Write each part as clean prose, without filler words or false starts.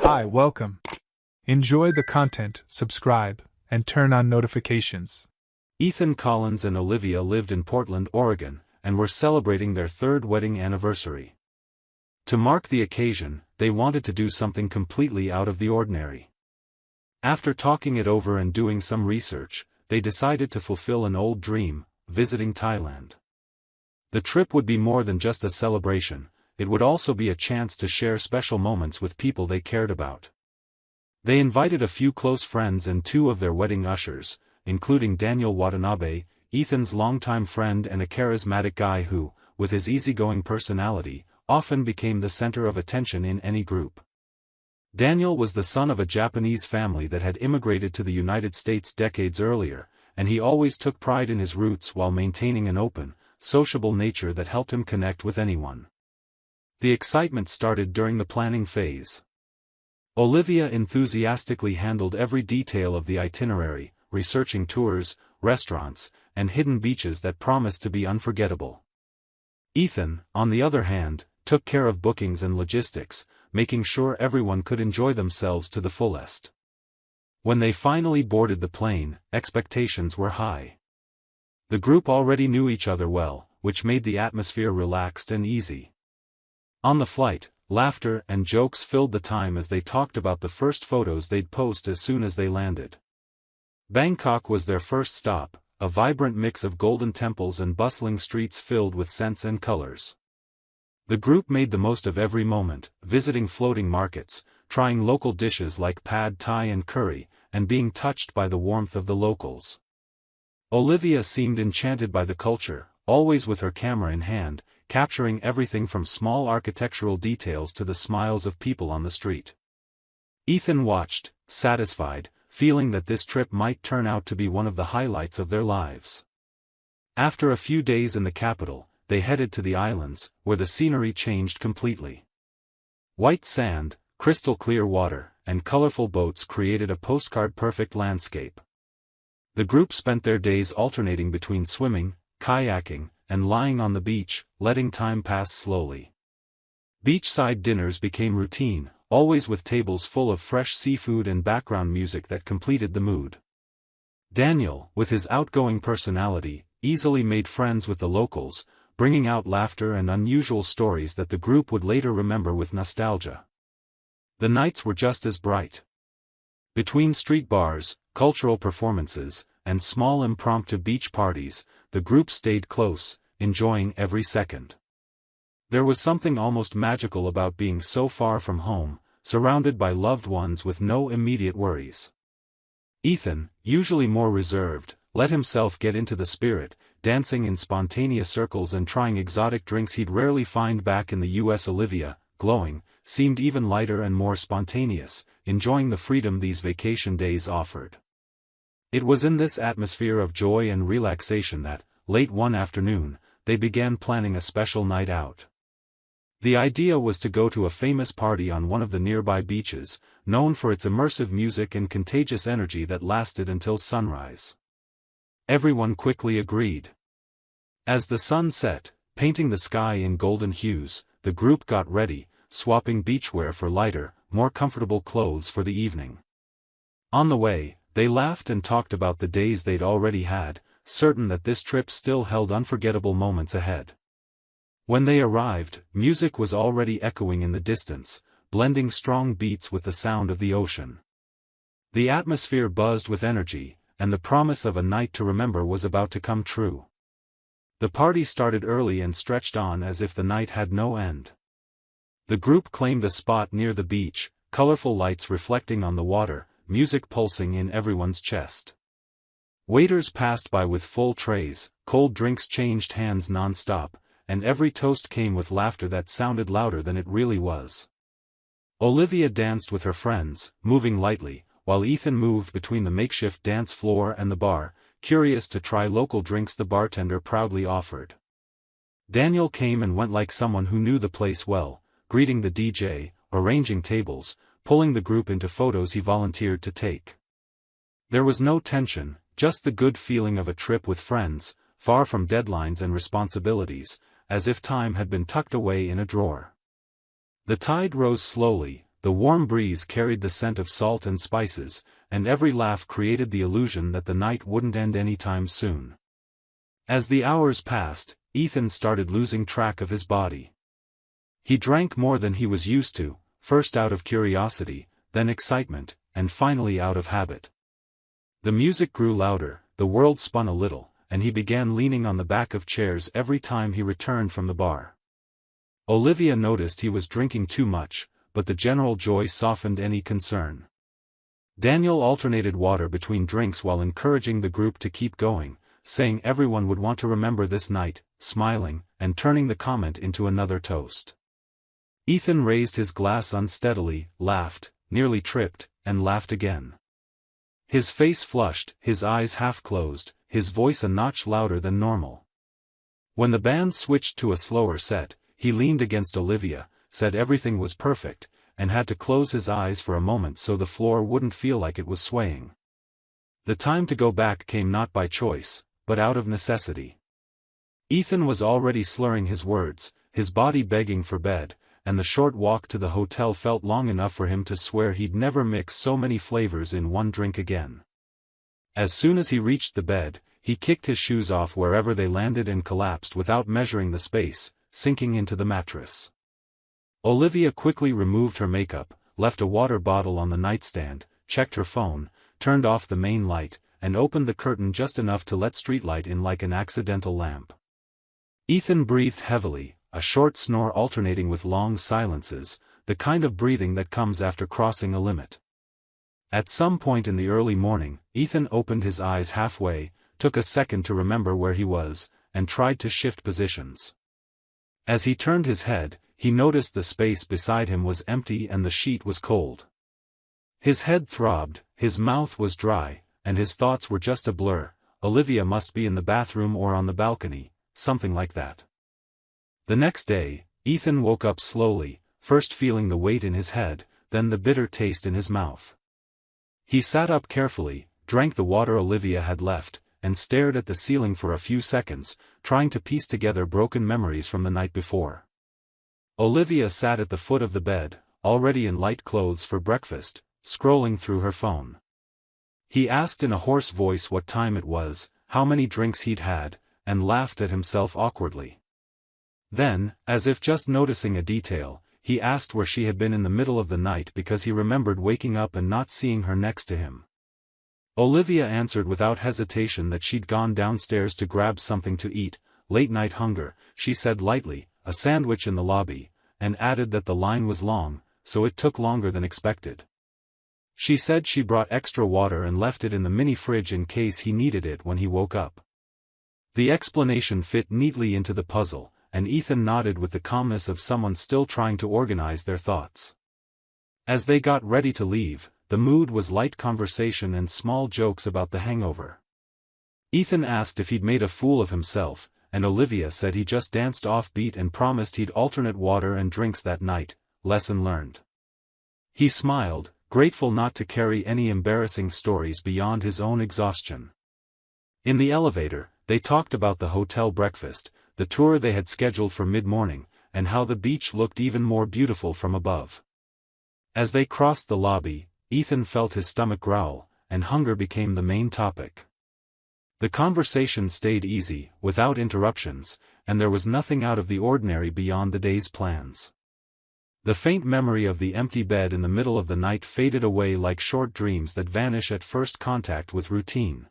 Hi, welcome. Enjoy the content, subscribe, and turn on notifications. Ethan Collins and Olivia lived in Portland, Oregon, and were celebrating their third wedding anniversary. To mark the occasion, they wanted to do something completely out of the ordinary. After talking it over and doing some research, they decided to fulfill an old dream, visiting Thailand. The trip would be more than just a celebration, it would also be a chance to share special moments with people they cared about. They invited a few close friends and two of their wedding ushers, including Daniel Watanabe, Ethan's longtime friend and a charismatic guy who, with his easygoing personality, often became the center of attention in any group. Daniel was the son of a Japanese family that had immigrated to the United States decades earlier, and he always took pride in his roots while maintaining an open, sociable nature that helped him connect with anyone. The excitement started during the planning phase. Olivia enthusiastically handled every detail of the itinerary, researching tours, restaurants, and hidden beaches that promised to be unforgettable. Ethan, on the other hand, took care of bookings and logistics, making sure everyone could enjoy themselves to the fullest. When they finally boarded the plane, expectations were high. The group already knew each other well, which made the atmosphere relaxed and easy. On the flight, laughter and jokes filled the time as they talked about the first photos they'd post as soon as they landed. Bangkok was their first stop, a vibrant mix of golden temples and bustling streets filled with scents and colors. The group made the most of every moment, visiting floating markets, trying local dishes like pad thai and curry, and being touched by the warmth of the locals. Olivia seemed enchanted by the culture, always with her camera in hand, capturing everything from small architectural details to the smiles of people on the street. Ethan watched, satisfied, feeling that this trip might turn out to be one of the highlights of their lives. After a few days in the capital, they headed to the islands, where the scenery changed completely. White sand, crystal clear water, and colorful boats created a postcard-perfect landscape. The group spent their days alternating between swimming, kayaking, and lying on the beach, letting time pass slowly. Beachside dinners became routine, always with tables full of fresh seafood and background music that completed the mood. Daniel, with his outgoing personality, easily made friends with the locals, bringing out laughter and unusual stories that the group would later remember with nostalgia. The nights were just as bright. Between street bars, cultural performances, and small impromptu beach parties, the group stayed close, enjoying every second. There was something almost magical about being so far from home, surrounded by loved ones with no immediate worries. Ethan, usually more reserved, let himself get into the spirit, dancing in spontaneous circles and trying exotic drinks he'd rarely find back in the US. Olivia, glowing, seemed even lighter and more spontaneous, enjoying the freedom these vacation days offered. It was in this atmosphere of joy and relaxation that, late one afternoon, they began planning a special night out. The idea was to go to a famous party on one of the nearby beaches, known for its immersive music and contagious energy that lasted until sunrise. Everyone quickly agreed. As the sun set, painting the sky in golden hues, the group got ready, swapping beachwear for lighter, more comfortable clothes for the evening. On the way, they laughed and talked about the days they'd already had, certain that this trip still held unforgettable moments ahead. When they arrived, music was already echoing in the distance, blending strong beats with the sound of the ocean. The atmosphere buzzed with energy, and the promise of a night to remember was about to come true. The party started early and stretched on as if the night had no end. The group claimed a spot near the beach, colorful lights reflecting on the water, music pulsing in everyone's chest. Waiters passed by with full trays, cold drinks changed hands non-stop, and every toast came with laughter that sounded louder than it really was. Olivia danced with her friends, moving lightly, while Ethan moved between the makeshift dance floor and the bar, curious to try local drinks the bartender proudly offered. Daniel came and went like someone who knew the place well, greeting the DJ, arranging tables, pulling the group into photos he volunteered to take. There was no tension, just the good feeling of a trip with friends, far from deadlines and responsibilities, as if time had been tucked away in a drawer. The tide rose slowly, the warm breeze carried the scent of salt and spices, and every laugh created the illusion that the night wouldn't end anytime soon. As the hours passed, Ethan started losing track of his body. He drank more than he was used to, first out of curiosity, then excitement, and finally out of habit. The music grew louder, the world spun a little, and he began leaning on the back of chairs every time he returned from the bar. Olivia noticed he was drinking too much, but the general joy softened any concern. Daniel alternated water between drinks while encouraging the group to keep going, saying everyone would want to remember this night, smiling, and turning the comment into another toast. Ethan raised his glass unsteadily, laughed, nearly tripped, and laughed again. His face flushed, his eyes half closed, his voice a notch louder than normal. When the band switched to a slower set, he leaned against Olivia, said everything was perfect, and had to close his eyes for a moment so the floor wouldn't feel like it was swaying. The time to go back came not by choice, but out of necessity. Ethan was already slurring his words, his body begging for bed, and the short walk to the hotel felt long enough for him to swear he'd never mix so many flavors in one drink again. As soon as he reached the bed, he kicked his shoes off wherever they landed and collapsed without measuring the space, sinking into the mattress. Olivia quickly removed her makeup, left a water bottle on the nightstand, checked her phone, turned off the main light, and opened the curtain just enough to let streetlight in like an accidental lamp. Ethan breathed heavily, a short snore alternating with long silences, the kind of breathing that comes after crossing a limit. At some point in the early morning, Ethan opened his eyes halfway, took a second to remember where he was, and tried to shift positions. As he turned his head, he noticed the space beside him was empty and the sheet was cold. His head throbbed, his mouth was dry, and his thoughts were just a blur. Olivia must be in the bathroom or on the balcony, something like that. The next day, Ethan woke up slowly, first feeling the weight in his head, then the bitter taste in his mouth. He sat up carefully, drank the water Olivia had left, and stared at the ceiling for a few seconds, trying to piece together broken memories from the night before. Olivia sat at the foot of the bed, already in light clothes for breakfast, scrolling through her phone. He asked in a hoarse voice what time it was, how many drinks he'd had, and laughed at himself awkwardly. Then, as if just noticing a detail, he asked where she had been in the middle of the night because he remembered waking up and not seeing her next to him. Olivia answered without hesitation that she'd gone downstairs to grab something to eat, late-night hunger, she said lightly, a sandwich in the lobby, and added that the line was long, so it took longer than expected. She said she brought extra water and left it in the mini-fridge in case he needed it when he woke up. The explanation fit neatly into the puzzle, and Ethan nodded with the calmness of someone still trying to organize their thoughts. As they got ready to leave, the mood was light conversation and small jokes about the hangover. Ethan asked if he'd made a fool of himself, and Olivia said he just danced offbeat and promised he'd alternate water and drinks that night, lesson learned. He smiled, grateful not to carry any embarrassing stories beyond his own exhaustion. In the elevator, they talked about the hotel breakfast, the tour they had scheduled for mid-morning, and how the beach looked even more beautiful from above. As they crossed the lobby, Ethan felt his stomach growl, and hunger became the main topic. The conversation stayed easy, without interruptions, and there was nothing out of the ordinary beyond the day's plans. The faint memory of the empty bed in the middle of the night faded away like short dreams that vanish at first contact with routine.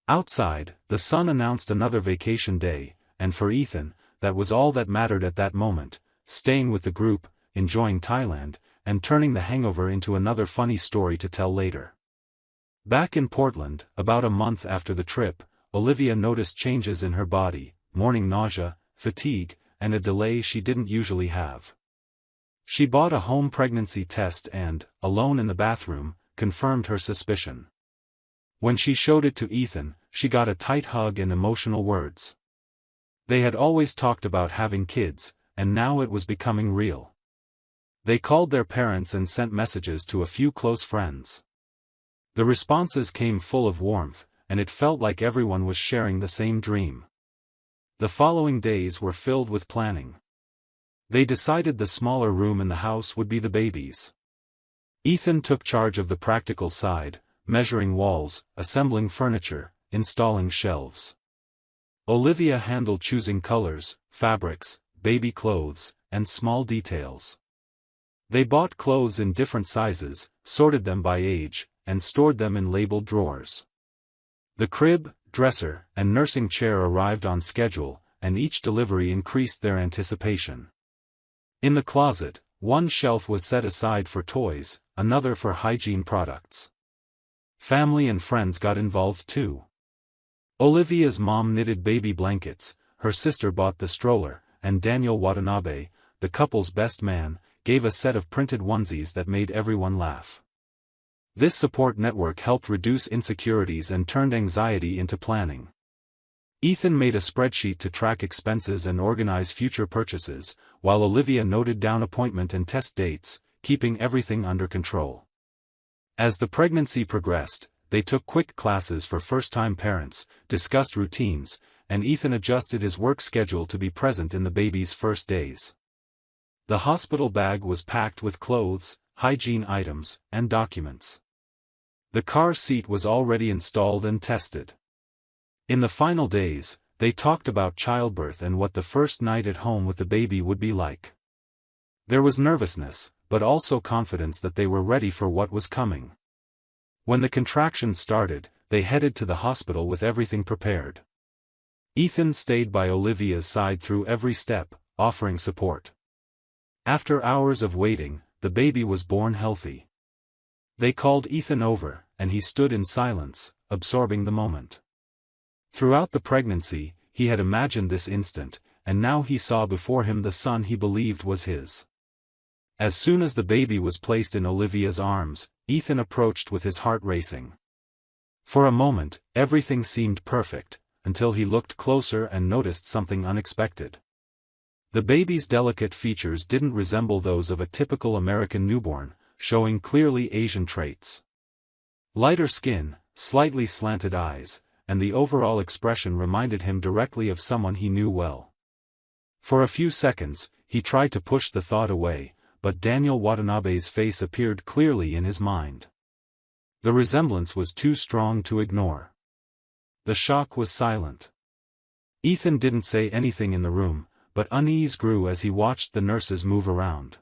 Outside, the sun announced another vacation day, and for Ethan, that was all that mattered at that moment, staying with the group, enjoying Thailand, and turning the hangover into another funny story to tell later. Back in Portland, about a month after the trip, Olivia noticed changes in her body, morning nausea, fatigue, and a delay she didn't usually have. She bought a home pregnancy test and, alone in the bathroom, confirmed her suspicion. When she showed it to Ethan, she got a tight hug and emotional words. They had always talked about having kids, and now it was becoming real. They called their parents and sent messages to a few close friends. The responses came full of warmth, and it felt like everyone was sharing the same dream. The following days were filled with planning. They decided the smaller room in the house would be the baby's. Ethan took charge of the practical side, measuring walls, assembling furniture, installing shelves. Olivia handled choosing colors, fabrics, baby clothes, and small details. They bought clothes in different sizes, sorted them by age, and stored them in labeled drawers. The crib, dresser, and nursing chair arrived on schedule, and each delivery increased their anticipation. In the closet, one shelf was set aside for toys, another for hygiene products. Family and friends got involved too. Olivia's mom knitted baby blankets, her sister bought the stroller, and Daniel Watanabe, the couple's best man, gave a set of printed onesies that made everyone laugh. This support network helped reduce insecurities and turned anxiety into planning. Ethan made a spreadsheet to track expenses and organize future purchases, while Olivia noted down appointment and test dates, keeping everything under control. As the pregnancy progressed, they took quick classes for first-time parents, discussed routines, and Ethan adjusted his work schedule to be present in the baby's first days. The hospital bag was packed with clothes, hygiene items, and documents. The car seat was already installed and tested. In the final days, they talked about childbirth and what the first night at home with the baby would be like. There was nervousness, but also confidence that they were ready for what was coming. When the contractions started, they headed to the hospital with everything prepared. Ethan stayed by Olivia's side through every step, offering support. After hours of waiting, the baby was born healthy. They called Ethan over, and he stood in silence, absorbing the moment. Throughout the pregnancy, he had imagined this instant, and now he saw before him the son he believed was his. As soon as the baby was placed in Olivia's arms, Ethan approached with his heart racing. For a moment, everything seemed perfect, until he looked closer and noticed something unexpected. The baby's delicate features didn't resemble those of a typical American newborn, showing clearly Asian traits. Lighter skin, slightly slanted eyes, and the overall expression reminded him directly of someone he knew well. For a few seconds, he tried to push the thought away, but Daniel Watanabe's face appeared clearly in his mind. The resemblance was too strong to ignore. The shock was silent. Ethan didn't say anything in the room, but unease grew as he watched the nurses move around.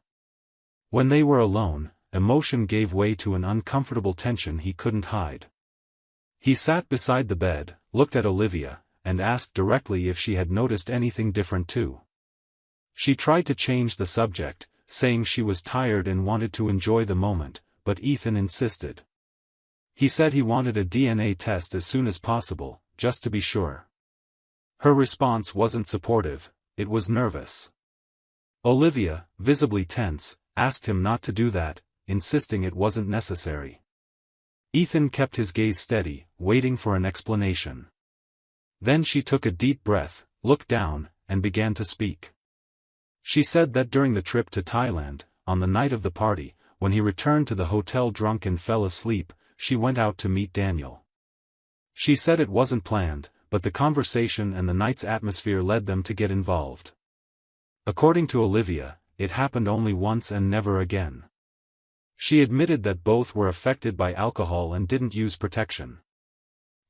When they were alone, emotion gave way to an uncomfortable tension he couldn't hide. He sat beside the bed, looked at Olivia, and asked directly if she had noticed anything different too. She tried to change the subject, saying she was tired and wanted to enjoy the moment, but Ethan insisted. He said he wanted a DNA test as soon as possible, just to be sure. Her response wasn't supportive, it was nervous. Olivia, visibly tense, asked him not to do that, insisting it wasn't necessary. Ethan kept his gaze steady, waiting for an explanation. Then she took a deep breath, looked down, and began to speak. She said that during the trip to Thailand, on the night of the party, when he returned to the hotel drunk and fell asleep, she went out to meet Daniel. She said it wasn't planned, but the conversation and the night's atmosphere led them to get involved. According to Olivia, it happened only once and never again. She admitted that both were affected by alcohol and didn't use protection.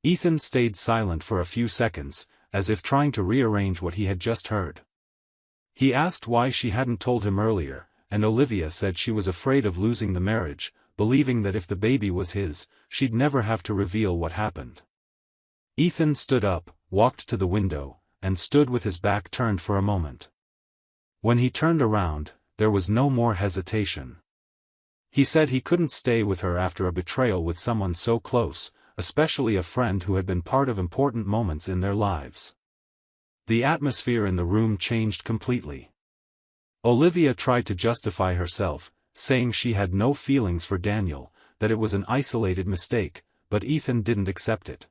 Ethan stayed silent for a few seconds, as if trying to rearrange what he had just heard. He asked why she hadn't told him earlier, and Olivia said she was afraid of losing the marriage, believing that if the baby was his, she'd never have to reveal what happened. Ethan stood up, walked to the window, and stood with his back turned for a moment. When he turned around, there was no more hesitation. He said he couldn't stay with her after a betrayal with someone so close, especially a friend who had been part of important moments in their lives. The atmosphere in the room changed completely. Olivia tried to justify herself, saying she had no feelings for Daniel, that it was an isolated mistake, but Ethan didn't accept it.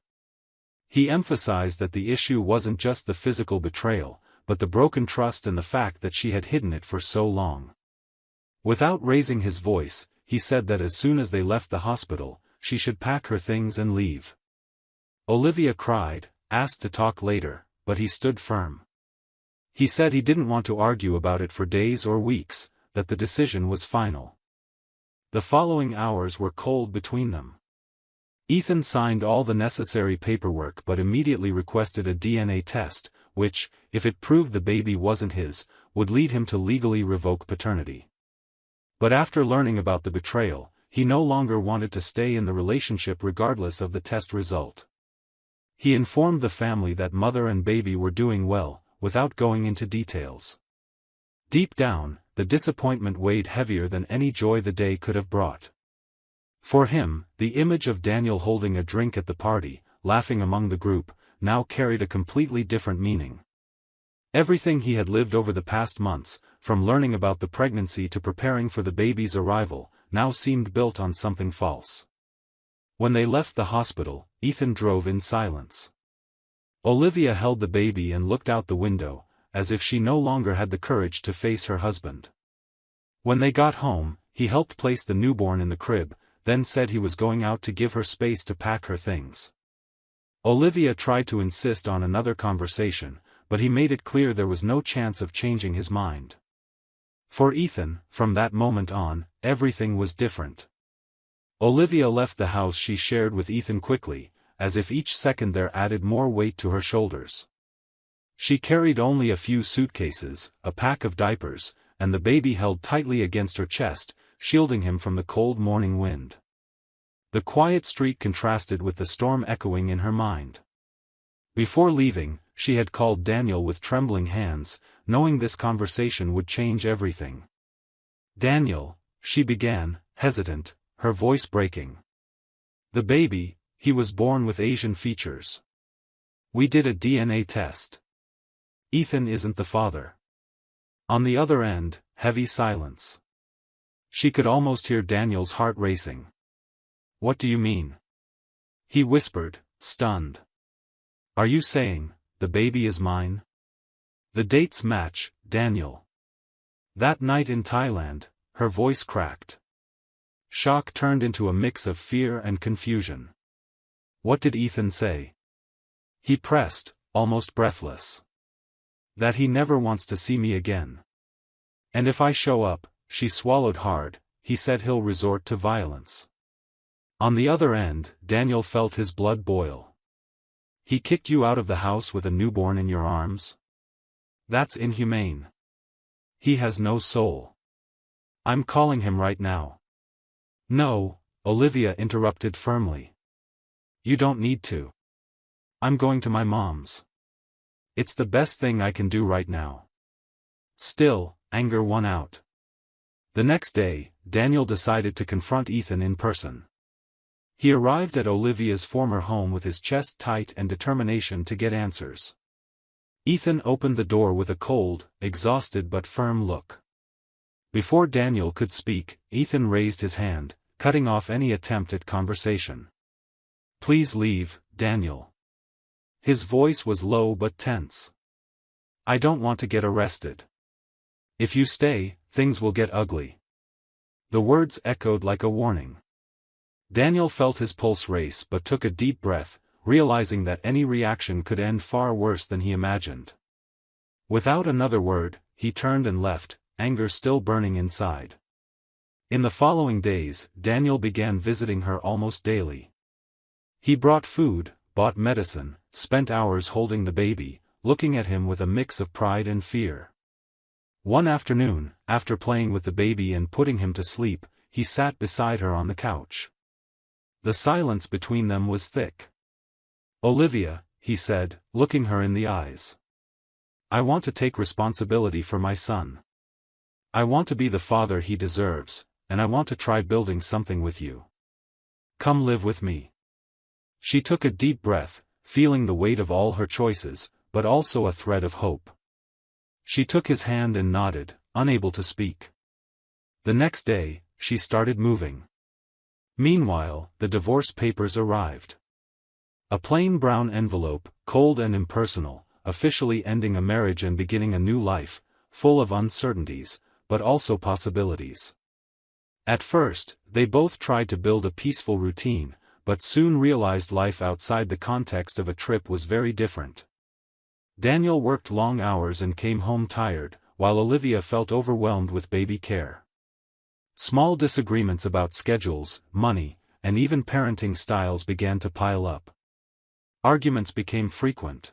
He emphasized that the issue wasn't just the physical betrayal, but the broken trust and the fact that she had hidden it for so long. Without raising his voice, he said that as soon as they left the hospital, she should pack her things and leave. Olivia cried, asked to talk later, but he stood firm. He said he didn't want to argue about it for days or weeks, that the decision was final. The following hours were cold between them. Ethan signed all the necessary paperwork but immediately requested a DNA test, which, if it proved the baby wasn't his, would lead him to legally revoke paternity. But after learning about the betrayal, he no longer wanted to stay in the relationship regardless of the test result. He informed the family that mother and baby were doing well, without going into details. Deep down, the disappointment weighed heavier than any joy the day could have brought. For him, the image of Daniel holding a drink at the party, laughing among the group, now carried a completely different meaning. Everything he had lived over the past months, from learning about the pregnancy to preparing for the baby's arrival, now seemed built on something false. When they left the hospital, Ethan drove in silence. Olivia held the baby and looked out the window, as if she no longer had the courage to face her husband. When they got home, he helped place the newborn in the crib, then said he was going out to give her space to pack her things. Olivia tried to insist on another conversation, but he made it clear there was no chance of changing his mind. For Ethan, from that moment on, everything was different. Olivia left the house she shared with Ethan quickly, as if each second there added more weight to her shoulders. She carried only a few suitcases, a pack of diapers, and the baby held tightly against her chest, shielding him from the cold morning wind. The quiet street contrasted with the storm echoing in her mind. Before leaving, she had called Daniel with trembling hands, knowing this conversation would change everything. "Daniel," she began, hesitant, her voice breaking. "The baby, he was born with Asian features. We did a DNA test. Ethan isn't the father." On the other end, heavy silence. She could almost hear Daniel's heart racing. "What do you mean?" he whispered, stunned. "Are you saying, the baby is mine?" "The dates match, Daniel." That night in Thailand, her voice cracked. Shock turned into a mix of fear and confusion. "What did Ethan say?" He pressed, almost breathless. "That he never wants to see me again. And if I show up," she swallowed hard, "he said he'll resort to violence." On the other end, Daniel felt his blood boil. "He kicked you out of the house with a newborn in your arms? That's inhumane. He has no soul. I'm calling him right now." "No," Olivia interrupted firmly. "You don't need to. I'm going to my mom's. It's the best thing I can do right now." Still, anger won out. The next day, Daniel decided to confront Ethan in person. He arrived at Olivia's former home with his chest tight and determination to get answers. Ethan opened the door with a cold, exhausted but firm look. Before Daniel could speak, Ethan raised his hand, cutting off any attempt at conversation. "Please leave, Daniel." His voice was low but tense. "I don't want to get arrested. If you stay, things will get ugly." The words echoed like a warning. Daniel felt his pulse race but took a deep breath, realizing that any reaction could end far worse than he imagined. Without another word, he turned and left, anger still burning inside. In the following days, Daniel began visiting her almost daily. He brought food, bought medicine, spent hours holding the baby, looking at him with a mix of pride and fear. One afternoon, after playing with the baby and putting him to sleep, he sat beside her on the couch. The silence between them was thick. "Olivia," he said, looking her in the eyes. "I want to take responsibility for my son. I want to be the father he deserves, and I want to try building something with you. Come live with me." She took a deep breath, feeling the weight of all her choices, but also a thread of hope. She took his hand and nodded, unable to speak. The next day, she started moving. Meanwhile, the divorce papers arrived. A plain brown envelope, cold and impersonal, officially ending a marriage and beginning a new life, full of uncertainties, but also possibilities. At first, they both tried to build a peaceful routine, but soon realized life outside the context of a trip was very different. Daniel worked long hours and came home tired, while Olivia felt overwhelmed with baby care. Small disagreements about schedules, money, and even parenting styles began to pile up. Arguments became frequent.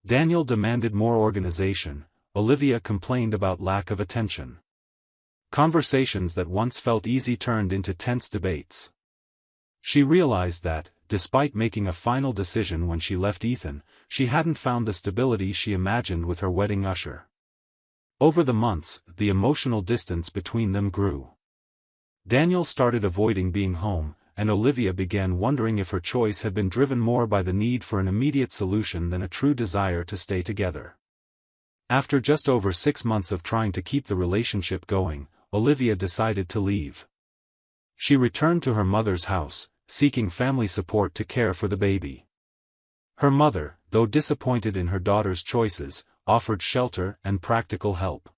Daniel demanded more organization, Olivia complained about lack of attention. Conversations that once felt easy turned into tense debates. She realized that, despite making a final decision when she left Ethan, she hadn't found the stability she imagined with her wedding usher. Over the months, the emotional distance between them grew. Daniel started avoiding being home, and Olivia began wondering if her choice had been driven more by the need for an immediate solution than a true desire to stay together. After just over 6 months of trying to keep the relationship going, Olivia decided to leave. She returned to her mother's house, seeking family support to care for the baby. Her mother, though disappointed in her daughter's choices, offered shelter and practical help.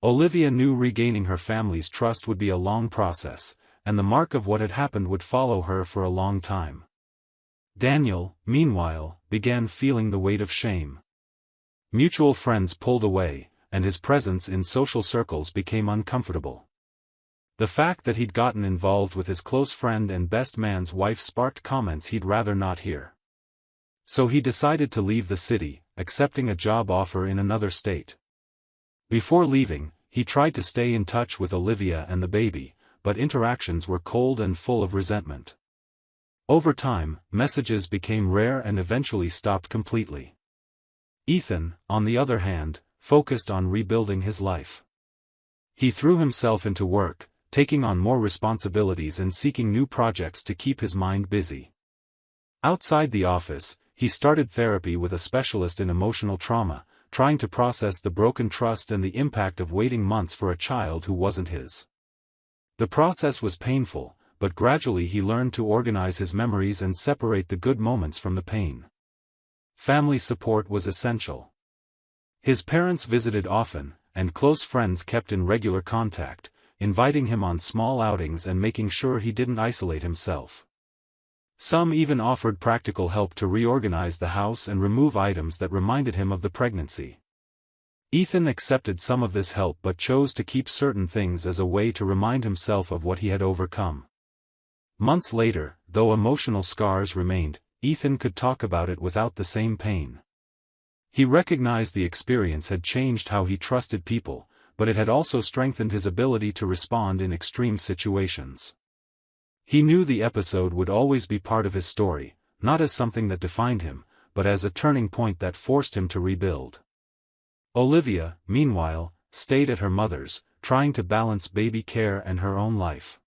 Olivia knew regaining her family's trust would be a long process, and the mark of what had happened would follow her for a long time. Daniel, meanwhile, began feeling the weight of shame. Mutual friends pulled away, and his presence in social circles became uncomfortable. The fact that he'd gotten involved with his close friend and best man's wife sparked comments he'd rather not hear. So he decided to leave the city, accepting a job offer in another state. Before leaving, he tried to stay in touch with Olivia and the baby, but interactions were cold and full of resentment. Over time, messages became rare and eventually stopped completely. Ethan, on the other hand, focused on rebuilding his life. He threw himself into work, taking on more responsibilities and seeking new projects to keep his mind busy. Outside the office, he started therapy with a specialist in emotional trauma, trying to process the broken trust and the impact of waiting months for a child who wasn't his. The process was painful, but gradually he learned to organize his memories and separate the good moments from the pain. Family support was essential. His parents visited often, and close friends kept in regular contact, inviting him on small outings and making sure he didn't isolate himself. Some even offered practical help to reorganize the house and remove items that reminded him of the pregnancy. Ethan accepted some of this help but chose to keep certain things as a way to remind himself of what he had overcome. Months later, though emotional scars remained, Ethan could talk about it without the same pain. He recognized the experience had changed how he trusted people, but it had also strengthened his ability to respond in extreme situations. He knew the episode would always be part of his story, not as something that defined him, but as a turning point that forced him to rebuild. Olivia, meanwhile, stayed at her mother's, trying to balance baby care and her own life.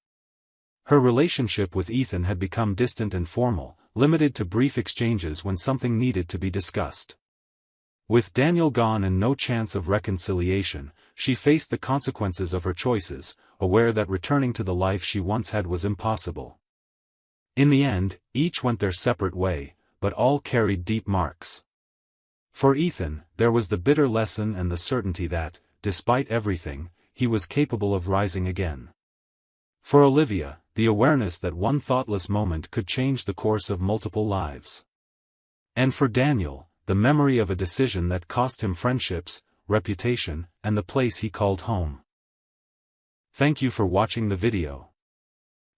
Her relationship with Ethan had become distant and formal, limited to brief exchanges when something needed to be discussed. With Daniel gone and no chance of reconciliation, she faced the consequences of her choices, aware that returning to the life she once had was impossible. In the end, each went their separate way, but all carried deep marks. For Ethan, there was the bitter lesson and the certainty that, despite everything, he was capable of rising again. For Olivia, the awareness that one thoughtless moment could change the course of multiple lives. And for Daniel, the memory of a decision that cost him friendships, reputation, and the place he called home. Thank you for watching the video.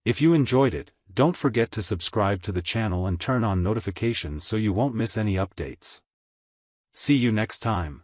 If you enjoyed it, don't forget to subscribe to the channel and turn on notifications so you won't miss any updates. See you next time.